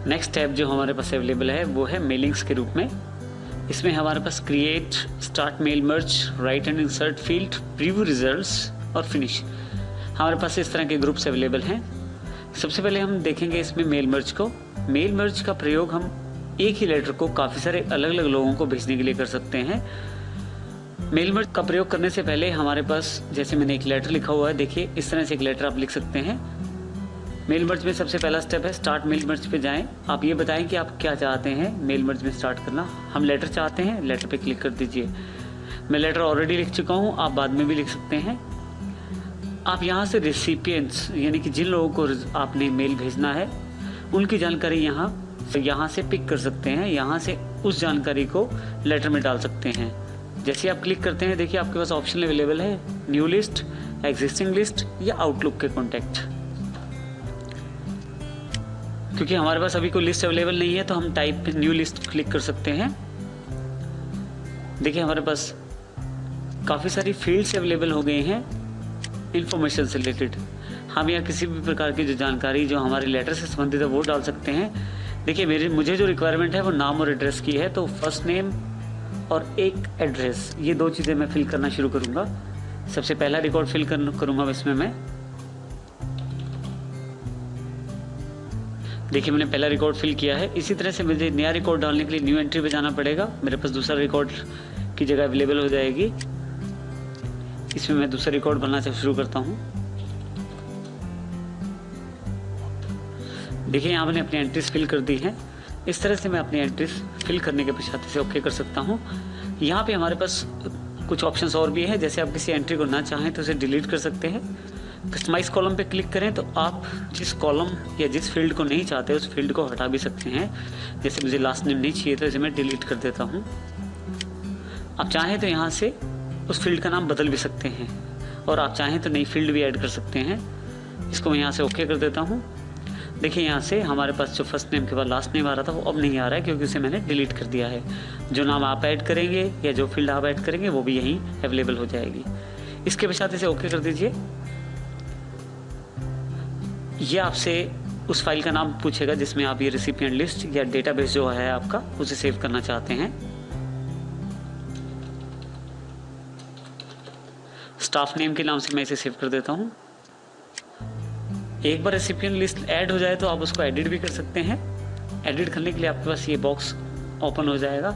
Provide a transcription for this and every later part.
Next tab जो हमारे पास available है वो है मेलिंग्स के रूप में। इसमें हमारे पास create, start mail merge, write and insert field, preview results और फिनिश, हमारे पास इस तरह के ग्रुप्स अवेलेबल हैं। सबसे पहले हम देखेंगे इसमें मेल मर्ज को। मेल मर्ज का प्रयोग हम एक ही लेटर को काफ़ी सारे अलग अलग लोगों को भेजने के लिए कर सकते हैं। मेल मर्ज का प्रयोग करने से पहले हमारे पास, जैसे मैंने एक लेटर लिखा हुआ है, देखिए इस तरह से एक लेटर आप लिख सकते हैं। मेल मर्ज में सबसे पहला स्टेप है स्टार्ट मेल मर्ज पे जाएं। आप ये बताएं कि आप क्या चाहते हैं मेल मर्ज में स्टार्ट करना। हम लेटर चाहते हैं, लेटर पे क्लिक कर दीजिए। मैं लेटर ऑलरेडी लिख चुका हूँ, आप बाद में भी लिख सकते हैं। आप यहाँ से रेसिपिएंट्स यानी कि जिन लोगों को आपने मेल भेजना है उनकी जानकारी यहाँ से पिक कर सकते हैं। यहाँ से उस जानकारी को लेटर में डाल सकते हैं। जैसे आप क्लिक करते हैं, देखिए आपके पास ऑप्शन अवेलेबल है न्यू लिस्ट, एग्जिस्टिंग लिस्ट या आउटलुक के कॉन्टैक्ट। क्योंकि हमारे पास अभी कोई लिस्ट अवेलेबल नहीं है तो हम टाइप न्यू लिस्ट क्लिक कर सकते हैं। देखिए हमारे पास काफ़ी सारी फील्ड्स अवेलेबल हो गए हैं इंफॉर्मेशन से रिलेटेड। हम यहाँ किसी भी प्रकार की जो जानकारी जो हमारे लेटर से संबंधित है वो डाल सकते हैं। देखिए मुझे जो रिक्वायरमेंट है वो नाम और एड्रेस की है, तो फर्स्ट नेम और एक एड्रेस, ये दो चीज़ें मैं फिल करना शुरू करूँगा। सबसे पहला रिकॉर्ड फिल करूँगा इसमें मैं। देखिए मैंने पहला रिकॉर्ड फिल किया है। इसी तरह से मुझे नया रिकॉर्ड डालने के लिए न्यू एंट्री पे जाना पड़ेगा। मेरे पास दूसरा रिकॉर्ड की जगह अवेलेबल हो जाएगी। इसमें मैं दूसरा रिकॉर्ड बनाना शुरू करता हूँ। देखिए यहाँ मैंने अपनी एंट्रीज फिल कर दी हैं। इस तरह से मैं अपनी एंट्रीज फिल करने के पश्चात इसे ओके कर सकता हूँ। यहाँ पे हमारे पास कुछ ऑप्शंस और भी हैं। जैसे आप किसी एंट्री को ना चाहें तो उसे डिलीट कर सकते हैं। कस्टमाइज कॉलम पे क्लिक करें तो आप जिस कॉलम या जिस फील्ड को नहीं चाहते उस फील्ड को हटा भी सकते हैं। जैसे मुझे लास्ट नेम नहीं चाहिए तो इसे मैं डिलीट कर देता हूँ। आप चाहें तो यहाँ से उस फील्ड का नाम बदल भी सकते हैं और आप चाहें तो नई फील्ड भी ऐड कर सकते हैं। इसको मैं यहाँ से ओके कर देता हूँ। देखिए यहाँ से हमारे पास जो फर्स्ट नेम के बाद लास्ट नेम आ रहा था वो अब नहीं आ रहा है क्योंकि उसे मैंने डिलीट कर दिया है। जो नाम आप ऐड करेंगे या जो फील्ड आप ऐड करेंगे वो भी यहीं अवेलेबल हो जाएगी। इसके पश्चात इसे ओके कर दीजिए। ये आपसे उस फाइल का नाम पूछेगा जिसमें आप ये रेसिपिएंट लिस्ट या डेटाबेस जो है आपका उसे सेव करना चाहते हैं। स्टाफ नेम के नाम से मैं इसे सेव कर देता हूँ। एक बार रेसिपिएंट लिस्ट ऐड हो जाए तो आप उसको एडिट भी कर सकते हैं। एडिट करने के लिए आपके पास ये बॉक्स ओपन हो जाएगा।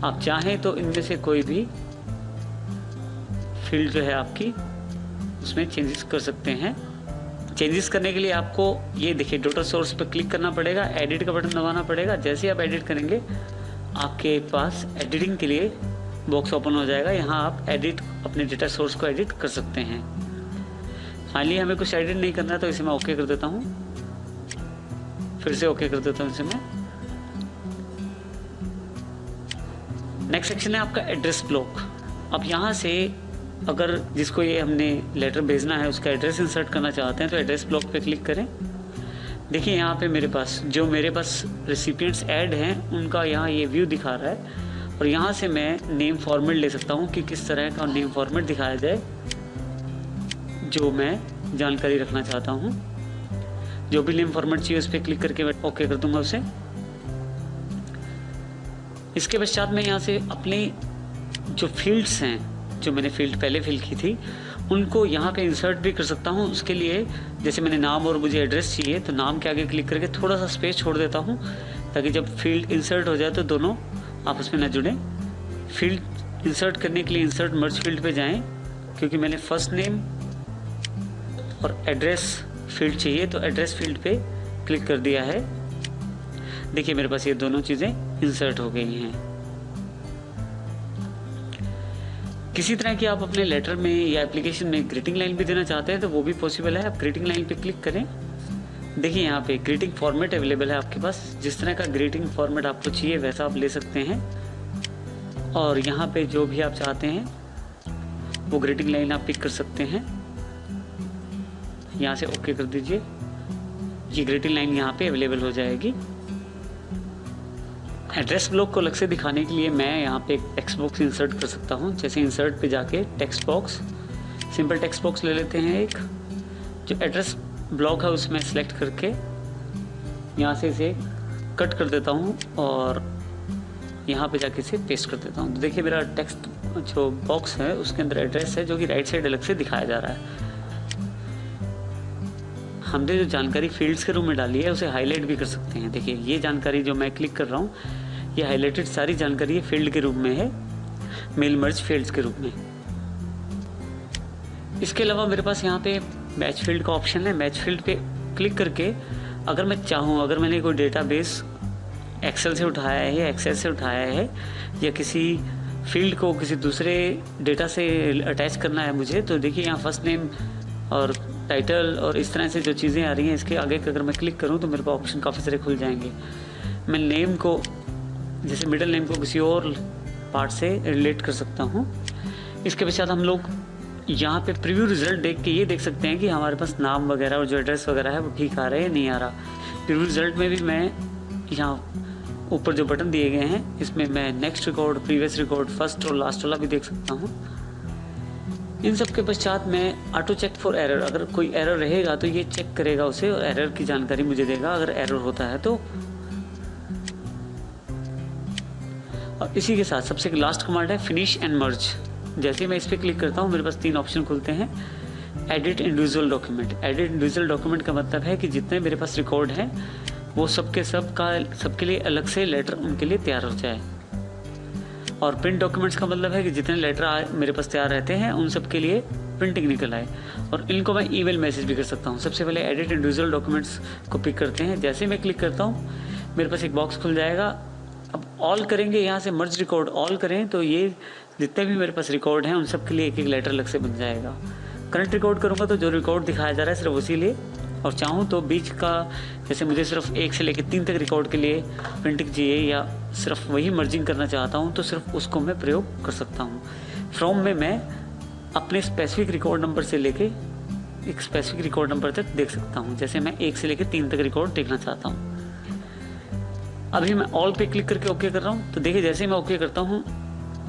आप चाहें तो इनमें से कोई भी फील्ड जो है आपकी उसमें चेंजेस कर सकते हैं। चेंजेस करने के लिए आपको ये देखिए डॉटर सोर्स पर क्लिक करना पड़ेगा, एडिट का बटन दबाना पड़ेगा। जैसे ही आप एडिट करेंगे आपके पास एडिटिंग के लिए बॉक्स ओपन हो जाएगा। यहाँ आप एडिट अपने डेटा सोर्स को एडिट कर सकते हैं। फाइनली हमें कुछ एडिट नहीं करना तो इसे मैं ओके कर देता हूँ। फिर से ओके कर देता हूँ इसे मैं। नेक्स्ट सेक्शन है आपका एड्रेस ब्लॉक। अब यहाँ से अगर जिसको ये हमने लेटर भेजना है उसका एड्रेस इंसर्ट करना चाहते हैं तो एड्रेस ब्लॉक पे क्लिक करें। देखिए यहाँ पे मेरे पास रेसिपिएंट्स ऐड हैं उनका यहाँ ये व्यू दिखा रहा है और यहाँ से मैं नेम फॉर्मेट ले सकता हूँ कि किस तरह का नेम फॉर्मेट दिखाया जाए जो मैं जानकारी रखना चाहता हूँ। जो भी नेम फॉर्मेट चाहिए उस पर क्लिक करके मैं ओके कर दूंगा उसे। इसके पश्चात मैं यहाँ से अपने जो फील्ड्स हैं जो मैंने फील्ड पहले फिल की थी उनको यहाँ पे इंसर्ट भी कर सकता हूँ। उसके लिए जैसे मैंने नाम और मुझे एड्रेस चाहिए तो नाम के आगे क्लिक करके थोड़ा सा स्पेस छोड़ देता हूँ ताकि जब फील्ड इंसर्ट हो जाए तो दोनों आपस में न जुड़ें। फील्ड इंसर्ट करने के लिए इंसर्ट मर्ज फील्ड पे जाएं क्योंकि मैंने फर्स्ट नेम और एड्रेस फील्ड चाहिए तो एड्रेस फील्ड पे क्लिक कर दिया है। देखिए मेरे पास ये दोनों चीज़ें इंसर्ट हो गई हैं। किसी तरह की आप अपने लेटर में या एप्लीकेशन में ग्रीटिंग लाइन भी देना चाहते हैं तो वो भी पॉसिबल है। आप ग्रीटिंग लाइन पे क्लिक करें। देखिए यहाँ पे ग्रीटिंग फॉर्मेट अवेलेबल है आपके पास। जिस तरह का ग्रीटिंग फॉर्मेट आपको चाहिए वैसा आप ले सकते हैं और यहाँ पे जो भी आप चाहते हैं वो ग्रीटिंग लाइन आप पिक कर सकते हैं। यहाँ से ओके कर दीजिए। ये ग्रीटिंग लाइन यहाँ पे अवेलेबल हो जाएगी। एड्रेस ब्लॉक को अलग से दिखाने के लिए मैं यहाँ पे एक टेक्स्ट बॉक्स इंसर्ट कर सकता हूँ। जैसे इंसर्ट पे जाके text box, simple text box ले लेते हैं एक। जो एड्रेस ब्लॉक है उसमें सेलेक्ट करके यहाँ से इसे कट कर देता हूँ और यहाँ पे जाके इसे पेस्ट कर देता हूँ। तो देखिए मेरा टेक्स्ट जो बॉक्स है उसके अंदर एड्रेस है जो कि राइट साइड अलग से दिखाया जा रहा है। हमने जो जानकारी फील्ड्स के रूप में डाली है उसे हाईलाइट भी कर सकते हैं। देखिए ये जानकारी जो मैं क्लिक कर रहा हूँ, ये हाईलाइटेड सारी जानकारी फील्ड के रूप में है, मेल मर्ज फील्ड्स के रूप में। इसके अलावा मेरे पास यहाँ पे मैच फील्ड का ऑप्शन है। मैच फील्ड पे क्लिक करके अगर मैं चाहूँ, अगर मैंने कोई डेटाबेस एक्सेल से उठाया है या एक्सेल से उठाया है या किसी फील्ड को किसी दूसरे डेटा से अटैच करना है मुझे, तो देखिए यहाँ फर्स्ट नेम और टाइटल और इस तरह से जो चीज़ें आ रही हैं, इसके आगे अगर मैं क्लिक करूँ तो मेरे को ऑप्शन काफ़ी सारे खुल जाएंगे। मैं नेम को, जैसे मिडिल नेम को किसी और पार्ट से रिलेट कर सकता हूँ। इसके पश्चात हम लोग यहाँ पे प्रीव्यू रिजल्ट देख के ये देख सकते हैं कि हमारे पास नाम वगैरह और जो एड्रेस वगैरह है वो ठीक आ रहा है या नहीं आ रहा। प्रीव्यू रिजल्ट में भी मैं यहाँ ऊपर जो बटन दिए गए हैं इसमें मैं next record, previous record, first और लास्ट वाला भी देख सकता हूँ। इन सब के पश्चात मैं ऑटो चेक फॉर एरर, अगर कोई एरर रहेगा तो ये चेक करेगा उसे और एरर की जानकारी मुझे देगा अगर एरर होता है तो। और इसी के साथ सबसे लास्ट कमांड है फिनिश एंड मर्ज। जैसे मैं इस पर क्लिक करता हूँ मेरे पास 3 ऑप्शन खुलते हैं। Edit individual document. Edit individual document का मतलब है कि जितने मेरे पास रिकॉर्ड हैं वो सबके लिए अलग से लेटर उनके लिए तैयार हो जाए। और प्रिंट डॉक्यूमेंट्स का मतलब है कि जितने लेटर मेरे पास तैयार रहते हैं उन सब के लिए प्रिंटिंग निकल आए। और इनको मैं ईमेल मैसेज भी कर सकता हूँ। सबसे पहले एडिट इंडिविजुअल डॉक्यूमेंट्स को पिक करते हैं। जैसे मैं क्लिक करता हूँ मेरे पास एक बॉक्स खुल जाएगा। अब ऑल करेंगे, यहाँ से मर्ज रिकॉर्ड ऑल करें तो ये जितने भी मेरे पास रिकॉर्ड हैं उन सब के लिए एक एक लेटर अलग से बन जाएगा। करंट रिकॉर्ड करूँगा तो जो रिकॉर्ड दिखाया जा रहा है सिर्फ उसी लिए, और चाहूँ तो बीच का, जैसे मुझे सिर्फ 1 से लेकर 3 तक रिकॉर्ड के लिए प्रिंटिंग चाहिए या सिर्फ वही मर्जिंग करना चाहता हूँ तो सिर्फ उसको मैं प्रयोग कर सकता हूँ। फ्रॉम में मैं अपने स्पेसिफिक रिकॉर्ड नंबर से लेके एक स्पेसिफिक रिकॉर्ड नंबर तक देख सकता हूँ। जैसे मैं 1 से लेकर 3 तक रिकॉर्ड देखना चाहता हूँ। अभी मैं ऑल पे क्लिक करके ओके कर रहा हूँ। तो देखिए जैसे मैं ओके करता हूँ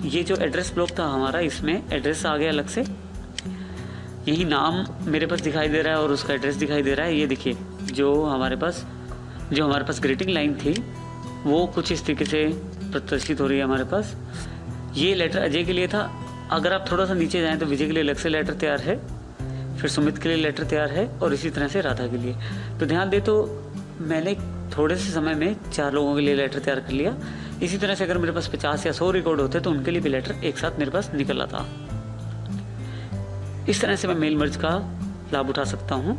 ये जो एड्रेस ब्लॉक था हमारा, इसमें एड्रेस आ गया अलग से। यही नाम मेरे पास दिखाई दे रहा है और उसका एड्रेस दिखाई दे रहा है। ये देखिए जो हमारे पास ग्रीटिंग लाइन थी वो कुछ इस तरीके से प्रदर्शित हो रही है हमारे पास। ये लेटर अजय के लिए था। अगर आप थोड़ा सा नीचे जाएं तो विजय के लिए अलग से लेटर तैयार है, फिर सुमित के लिए लेटर तैयार है और इसी तरह से राधा के लिए। तो ध्यान दे तो मैंने थोड़े से समय में 4 लोगों के लिए लेटर तैयार कर लिया। इसी तरह से अगर मेरे पास 50 या 100 रिकॉर्ड होते तो उनके लिए भी लेटर एक साथ मेरे पास निकल आता। इस तरह से मैं मेल मर्ज का लाभ उठा सकता हूँ।